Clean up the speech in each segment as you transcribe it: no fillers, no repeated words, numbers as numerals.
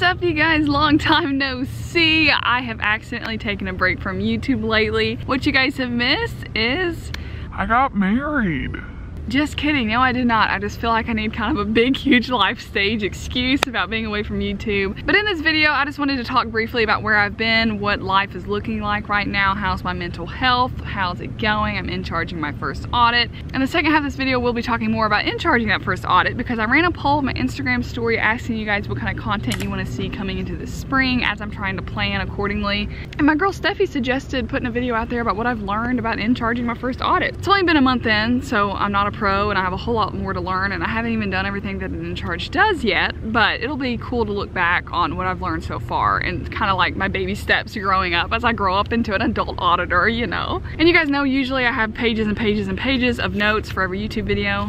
up, you guys? Long time no see. I have accidentally taken a break from YouTube lately. What you guys have missed is I got married. Just kidding, no I did not. I just feel like I need kind of a big, huge life stage excuse about being away from YouTube. But in this video, I just wanted to talk briefly about where I've been, what life is looking like right now, how's my mental health, how's it going. I'm in charging my first audit. And the second half of this video, we'll be talking more about in charging that first audit because I ran a poll on my Instagram story asking you guys what kind of content you want to see coming into the spring as I'm trying to plan accordingly. And my girl Steffi suggested putting a video out there about what I've learned about in charging my first audit. It's only been a month in, so I'm not a pro and I have a whole lot more to learn, and I haven't even done everything that an in charge does yet, but it'll be cool to look back on what I've learned so far and kind of like my baby steps growing up as I grow up into an adult auditor, you know. And you guys know usually I have pages and pages and pages of notes for every YouTube video.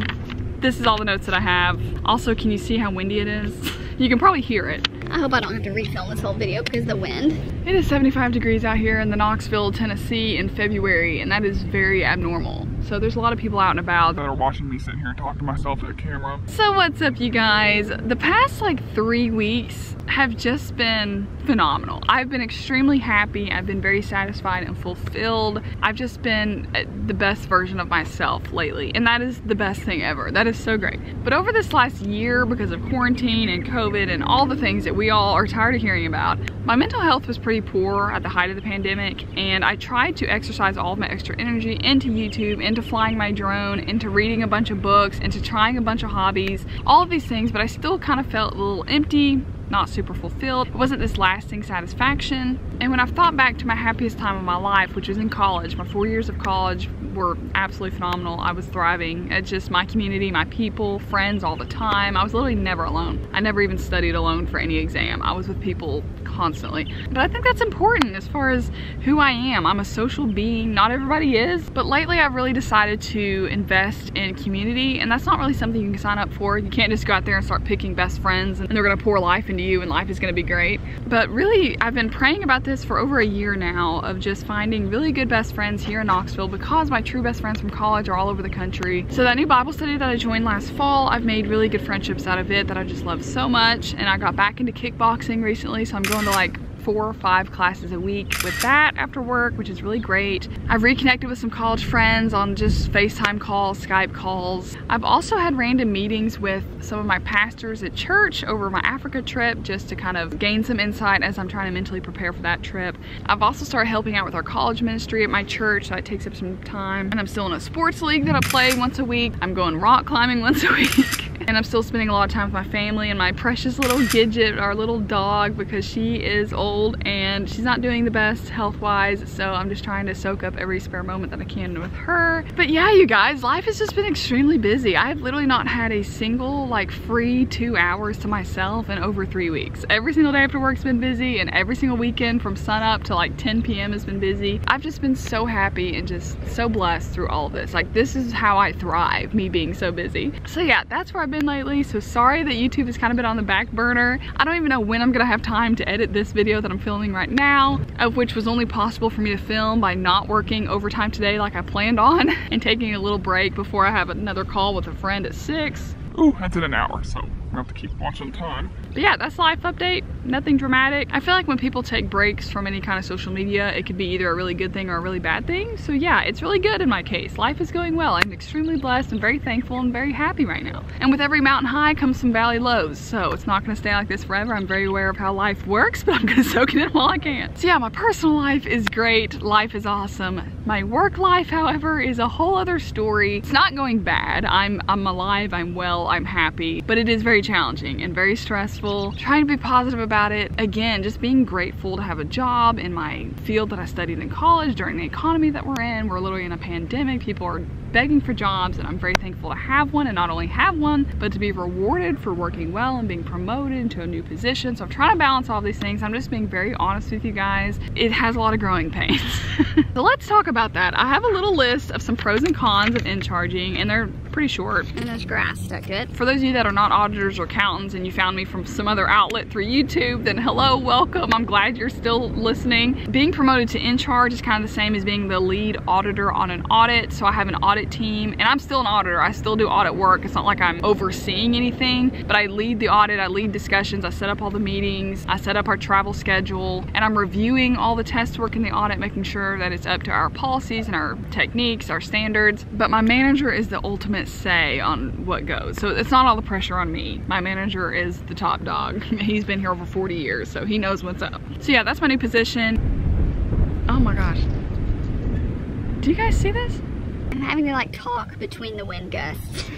This is all the notes that I have. Also, can you see how windy it is? You can probably hear it. I hope I don't have to refilm this whole video because of the wind. It is 75 degrees out here in the Knoxville, Tennessee in February, and that is very abnormal. So there's a lot of people out and about that are watching me sit here and talk to myself at a camera. So what's up, you guys? The past like 3 weeks have just been phenomenal. I've been extremely happy. I've been very satisfied and fulfilled. I've just been the best version of myself lately, and that is the best thing ever. That is so great. But over this last year, because of quarantine and COVID and all the things that we all are tired of hearing about, my mental health was pretty poor at the height of the pandemic, and I tried to exercise all of my extra energy into YouTube, into flying my drone, into reading a bunch of books, into trying a bunch of hobbies, all of these things, but I still kind of felt a little empty, not super fulfilled. It wasn't this lasting satisfaction. And when I've thought back to my happiest time of my life, which was in college, my 4 years of college were absolutely phenomenal. I was thriving. It's just my community, my people, friends all the time. I was literally never alone. I never even studied alone for any exam. I was with people constantly. But I think that's important as far as who I am. I'm a social being. Not everybody is. But lately I've really decided to invest in community, and that's not really something you can sign up for. You can't just go out there and start picking best friends and they're gonna pour life into you and life is gonna be great. But really, I've been praying about this for over a year now of just finding really good best friends here in Knoxville because my true best friends from college are all over the country. So that new Bible study that I joined last fall, I've made really good friendships out of it that I just love so much. And I got back into kickboxing recently, so I'm going to like 4 or 5 classes a week with that after work, which is really great. I've reconnected with some college friends on just FaceTime calls, Skype calls. I've also had random meetings with some of my pastors at church over my Africa trip just to kind of gain some insight as I'm trying to mentally prepare for that trip. I've also started helping out with our college ministry at my church, so that takes up some time. And I'm still in a sports league that I play once a week. I'm going rock climbing once a week. And I'm still spending a lot of time with my family and my precious little Gidget, our little dog, because she is old and she's not doing the best health-wise, so I'm just trying to soak up every spare moment that I can with her. But yeah, you guys, life has just been extremely busy. I've literally not had a single like free 2 hours to myself in over 3 weeks. Every single day after work's been busy, and every single weekend from sun up to like 10 p.m. has been busy. I've just been so happy and just so blessed through all of this. Like, this is how I thrive, me being so busy. So yeah, that's where I've been lately. So sorry that YouTube has kind of been on the back burner. I don't even know when I'm gonna have time to edit this video that I'm filming right now, of which was only possible for me to film by not working overtime today like I planned on and taking a little break before I have another call with a friend at 6. Ooh, that's in an hour, so we'll have to keep watching time. But yeah, that's life update. Nothing dramatic. I feel like when people take breaks from any kind of social media, it could be either a really good thing or a really bad thing. So yeah, it's really good in my case. Life is going well. I'm extremely blessed and very thankful and very happy right now. And with every mountain high comes some valley lows. So it's not gonna stay like this forever. I'm very aware of how life works, but I'm gonna soak it in while I can. So yeah, my personal life is great. Life is awesome. My work life, however, is a whole other story. It's not going bad. I'm alive, I'm well, I'm happy, but it is very challenging and very stressful. Trying to be positive about it. Again, just being grateful to have a job in my field that I studied in college during the economy that we're in. We're literally in a pandemic. People are begging for jobs, and I'm very thankful to have one, and not only have one, but to be rewarded for working well and being promoted into a new position. So I'm trying to balance all these things. I'm just being very honest with you guys. It has a lot of growing pains. So let's talk about that. I have a little list of some pros and cons of in charging, and they're pretty short. And there's grass stuck to it. For those of you that are not auditors or accountants and you found me from some other outlet through YouTube, then hello, welcome. I'm glad you're still listening. Being promoted to in charge is kind of the same as being the lead auditor on an audit. So I have an audit team, and I'm still an auditor. I still do audit work. It's not like I'm overseeing anything, but I lead the audit, I lead discussions, I set up all the meetings, I set up our travel schedule, and I'm reviewing all the test work in the audit, making sure that it's up to our policies and our techniques, our standards. But my manager is the ultimate say on what goes. So it's not all the pressure on me. My manager is the top dog. He's been here over 40 years, so he knows what's up. So yeah, that's my new position. Oh my gosh. Do you guys see this? I'm having to like talk between the wind gusts.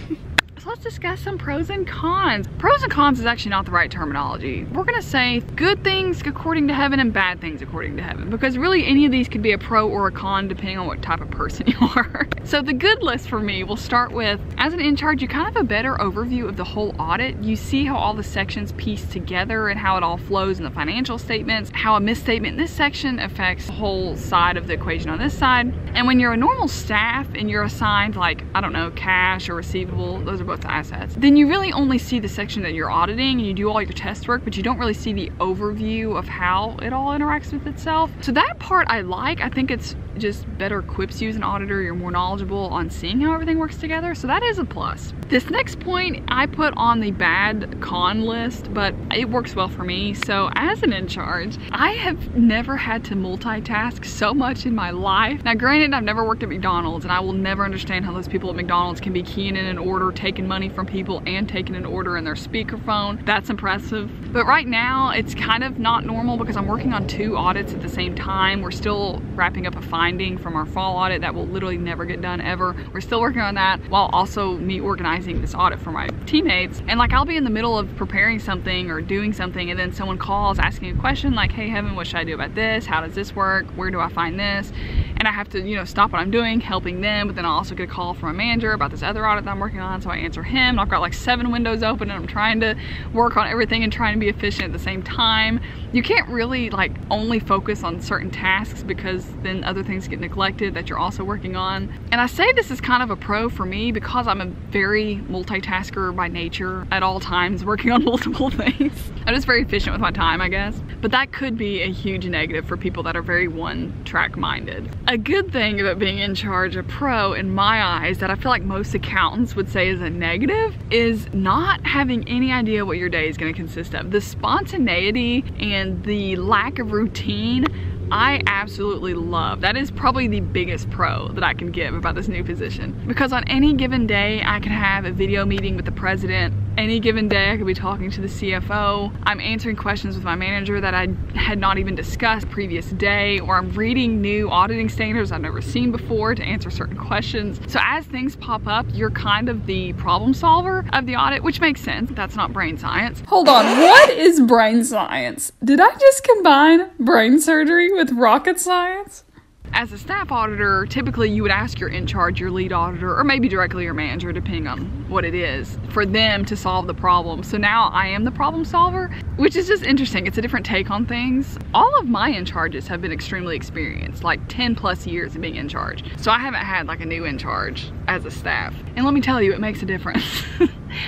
So let's discuss some pros and cons. Pros and cons is actually not the right terminology. We're gonna say good things according to heaven and bad things according to heaven, because really any of these could be a pro or a con depending on what type of person you are. So the good list for me will start with, as an in-charge, you kind of have a better overview of the whole audit. You see how all the sections piece together and how it all flows in the financial statements, how a misstatement in this section affects the whole side of the equation on this side. And when you're a normal staff and you're assigned, like, I don't know, cash or receivable, those are both assets, then you really only see the section that you're auditing and you do all your test work, but you don't really see the overview of how it all interacts with itself. So that part I like. I think it's just better equips you as an auditor. You're more knowledgeable on seeing how everything works together. So that is a plus. This next point I put on the bad con list, but it works well for me. So as an in-charge, I have never had to multitask so much in my life. Now granted, I've never worked at McDonald's, and I will never understand how those people at McDonald's can be keying in an order, taking money from people, and taking an order in their speakerphone. That's impressive. But right now, it's kind of not normal because I'm working on 2 audits at the same time. We're still wrapping up a finding from our fall audit that will literally never get done ever. We're still working on that while also me organizing this audit for my teammates. And like, I'll be in the middle of preparing something or doing something, and then someone calls asking a question like, hey Heaven, what should I do about this? How does this work? Where do I find this? And I have to, you know, stop what I'm doing, helping them, but then I'll also get a call from a manager about this other audit that I'm working on, so I answer him. And I've got like 7 windows open, and I'm trying to work on everything and trying to be efficient at the same time. You can't really like only focus on certain tasks, because then other things get neglected that you're also working on. And I say this is kind of a pro for me because I'm a very multitasker by nature at all times, working on multiple things. I'm just very efficient with my time, I guess. But that could be a huge negative for people that are very one-track minded. A good thing about being in charge, a pro in my eyes, that I feel like most accountants would say is a negative, is not having any idea what your day is going to consist of. The spontaneity and the lack of routine, I absolutely love. That is probably the biggest pro that I can give about this new position, because on any given day I could have a video meeting with the president. Any given day I could be talking to the CFO. I'm answering questions with my manager that I had not even discussed previous day, or I'm reading new auditing standards I've never seen before to answer certain questions. So as things pop up, you're kind of the problem solver of the audit, which makes sense. That's not brain science. Hold on, what is brain science? Did I just combine brain surgery with rocket science? As a staff auditor, typically you would ask your in-charge, your lead auditor, or maybe directly your manager, depending on what it is, for them to solve the problem. So now I am the problem solver, which is just interesting. It's a different take on things. All of my in-charges have been extremely experienced, like 10+ years of being in charge. So I haven't had like a new in-charge as a staff. And let me tell you, it makes a difference.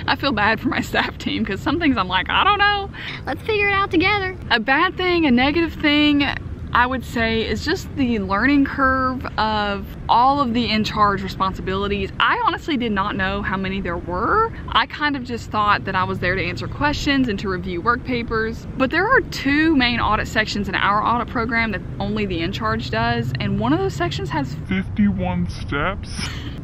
I feel bad for my staff team, because some things I'm like, I don't know. Let's figure it out together. A bad thing, a negative thing, I would say, is just the learning curve of all of the in-charge responsibilities. I honestly did not know how many there were. I kind of just thought that I was there to answer questions and to review work papers. But there are 2 main audit sections in our audit program that only the in-charge does, and one of those sections has 51 steps.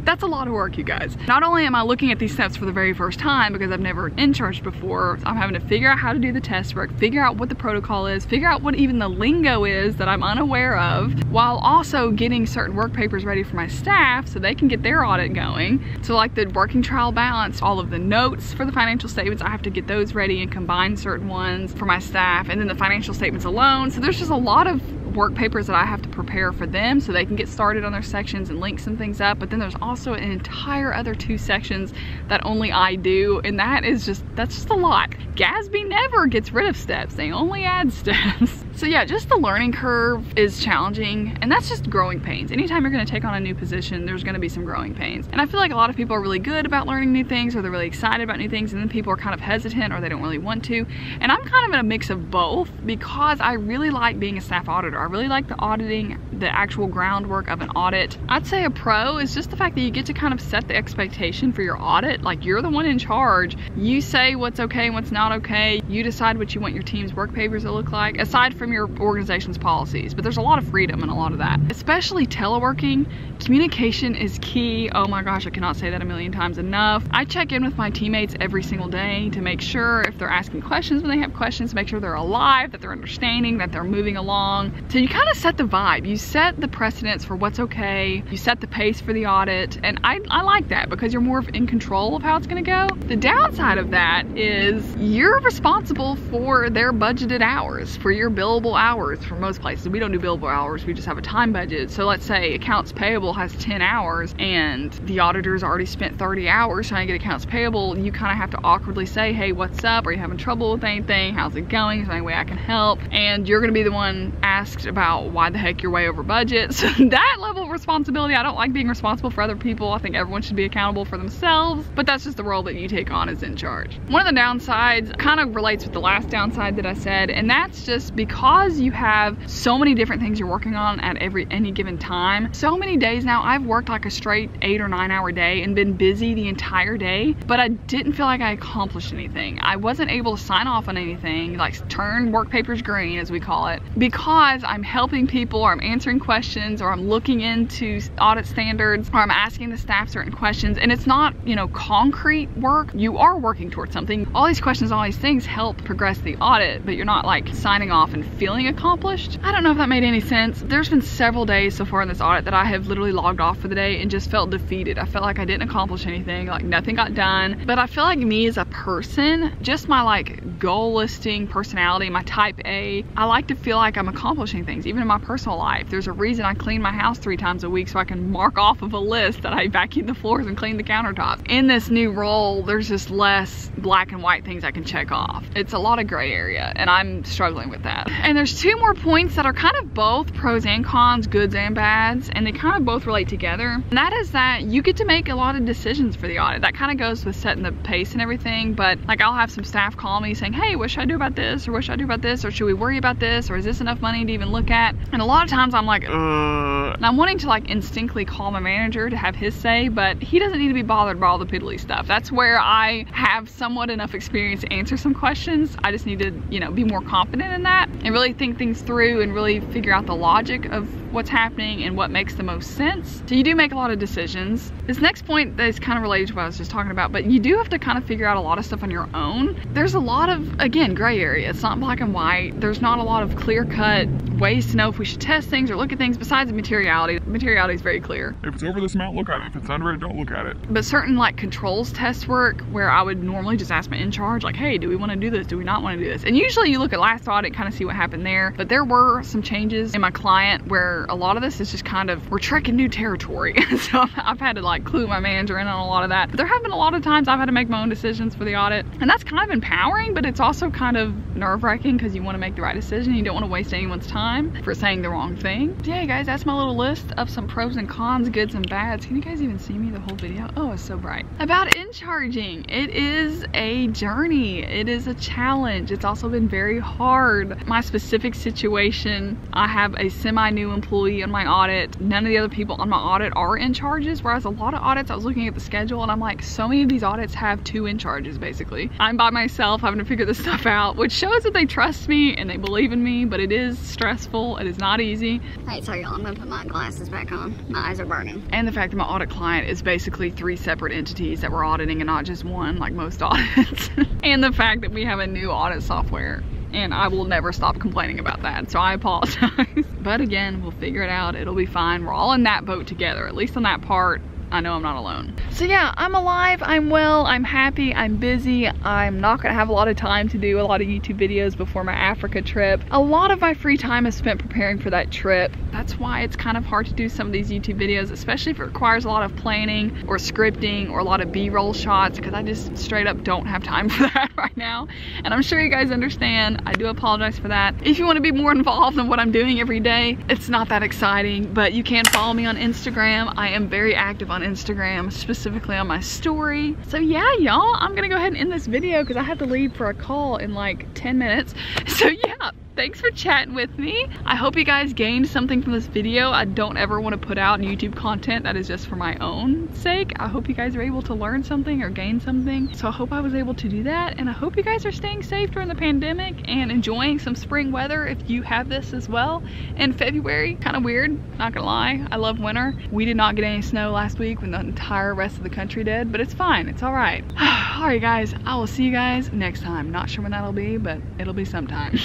That's a lot of work, you guys. Not only am I looking at these steps for the very first time because I've never in-charged before, I'm having to figure out how to do the test work, figure out what the protocol is, figure out what even the lingo is that I'm unaware of, while also getting certain work papers ready for my staff so they can get their audit going. So like the working trial balance, all of the notes for the financial statements, I have to get those ready and combine certain ones for my staff, and then the financial statements alone. So there's just a lot of work papers that I have to prepare for them so they can get started on their sections and link some things up. But then there's also an entire other 2 sections that only I do, and that's just a lot. Gatsby never gets rid of steps, they only add steps. So yeah, just the learning curve is challenging, and that's just growing pains. Anytime you're going to take on a new position, there's going to be some growing pains. And I feel like a lot of people are really good about learning new things, or they're really excited about new things, and then people are kind of hesitant or they don't really want to. And I'm kind of in a mix of both, because I really like being a staff auditor. I really like the auditing, the actual groundwork of an audit. I'd say a pro is just the fact that you get to kind of set the expectation for your audit. Like, you're the one in charge. You say what's okay and what's not okay. You decide what you want your team's work papers to look like, aside from your organization's policies. But there's a lot of freedom in a lot of that. Especially teleworking, communication is key. Oh my gosh, I cannot say that a million times enough. I check in with my teammates every single day to make sure if they're asking questions when they have questions, to make sure they're alive, that they're understanding, that they're moving along. So you kind of set the vibe. You set the precedence for what's okay. You set the pace for the audit. And I like that, because you're more in control of how it's gonna go. The downside of that is you're responsible for their budgeted hours, for your billable hours. For most places, we don't do billable hours, we just have a time budget. So let's say accounts payable has 10 hours and the auditor's already spent 30 hours trying to get accounts payable. You kind of have to awkwardly say, hey, what's up? Are you having trouble with anything? How's it going? Is there any way I can help? And you're gonna be the one asked about why the heck you're way over budget. So that level of responsibility, I don't like being responsible for other people. I think everyone should be accountable for themselves, but that's just the role that you take on as in charge. One of the downsides kind of relates with the last downside that I said, and that's just because you have so many different things you're working on at any given time. So many days now, I've worked like a straight 8 or 9 hour day and been busy the entire day, but I didn't feel like I accomplished anything. I wasn't able to sign off on anything, like turn work papers green, as we call it, because I'm helping people, or I'm answering questions, or I'm looking into audit standards, or I'm asking the staff certain questions. And it's not, you know, concrete work. You are working towards something. All these questions, all these things help progress the audit, but you're not like signing off and feeling accomplished. I don't know if that made any sense. There's been several days so far in this audit that I have literally logged off for the day and just felt defeated. I felt like I didn't accomplish anything, like nothing got done. But I feel like me as a person, just my like goal listing personality, my type A, I like to feel like I'm accomplishing things, even in my personal life. There's a reason I clean my house 3 times a week, so I can mark off of a list that I vacuum the floors and clean the countertops. In this new role, there's just less black and white things I can check off. It's a lot of gray area, and I'm struggling with that. And there's 2 more points that are kind of both pros and cons, goods and bads, and they kind of both relate together. And that is that you get to make a lot of decisions for the audit. That kind of goes with setting the pace and everything, but like I'll have some staff call me saying, hey, what should I do about this? Or what should I do about this? Or should we worry about this? Or is this enough money to even look at? And a lot of times I'm like, and I'm wanting to like instinctively call my manager to have his say, but he doesn't need to be bothered by all the piddly stuff. That's where I have somewhat enough experience to answer some questions. I just need to, you know, be more confident in that and really think things through and really figure out the logic of what's happening and what makes the most sense. So you do make a lot of decisions. This next point is kind of related to what I was just talking about, but you do have to kind of figure out a lot of stuff on your own. There's a lot of, again, gray area. It's not black and white. There's not a lot of clear-cut ways to know if we should test things or look at things besides materiality. Materiality is very clear. If it's over this amount, look at it. If it's under it, don't look at it. But certain like controls test work, where I would normally just ask my in-charge, like, hey, do we want to do this? Do we not want to do this? And usually you look at last audit, kind of see what happened there. But there were some changes in my client where a lot of this is just kind of, we're trekking new territory. So I've had to like clue my manager in on a lot of that. But there have been a lot of times I've had to make my own decisions for the audit. And that's kind of empowering, but it's also kind of nerve-wracking because you want to make the right decision. You don't want to waste anyone's time for saying the wrong thing. Yeah, guys, that's my little list of some pros and cons, goods and bads. Can you guys even see me the whole video? Oh, it's so bright. About in-charging, it is a journey. It is a challenge. It's also been very hard. My specific situation, I have a semi-new employee on my audit. None of the other people on my audit are in charges, whereas a lot of audits, I was looking at the schedule and I'm like, so many of these audits have 2 in charges basically. I'm by myself having to figure this stuff out, which shows that they trust me and they believe in me, but it is stressful. It is not easy. Alright, sorry y'all, I'm gonna put my glasses back on. My eyes are burning. And the fact that my audit client is basically 3 separate entities that we're auditing and not just one like most audits. And the fact that we have a new audit software. And I will never stop complaining about that, so I apologize. But again, we'll figure it out. It'll be fine. We're all in that boat together, at least on that part. I know I'm not alone. So yeah, I'm alive, I'm well, I'm happy, I'm busy. I'm not gonna have a lot of time to do a lot of YouTube videos before my Africa trip. A lot of my free time is spent preparing for that trip. That's why it's kind of hard to do some of these YouTube videos, especially if it requires a lot of planning or scripting or a lot of B-roll shots, because I just straight up don't have time for that right now. And I'm sure you guys understand. I do apologize for that. If you want to be more involved in what I'm doing every day, it's not that exciting, but you can follow me on Instagram. I am very active on Instagram, specifically on my story. So yeah, y'all, I'm gonna go ahead and end this video because I have to leave for a call in like 10 minutes. So yeah, thanks for chatting with me. I hope you guys gained something from this video. I don't ever want to put out YouTube content that is just for my own sake. I hope you guys are able to learn something or gain something. So I hope I was able to do that. And I hope you guys are staying safe during the pandemic and enjoying some spring weather if you have this as well. In February, kind of weird, not gonna lie. I love winter. We did not get any snow last week when the entire rest of the country did, but it's fine, it's all right. All right guys, I will see you guys next time. Not sure when that'll be, but it'll be sometime.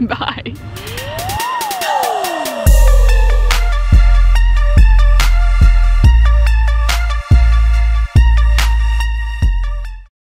Bye.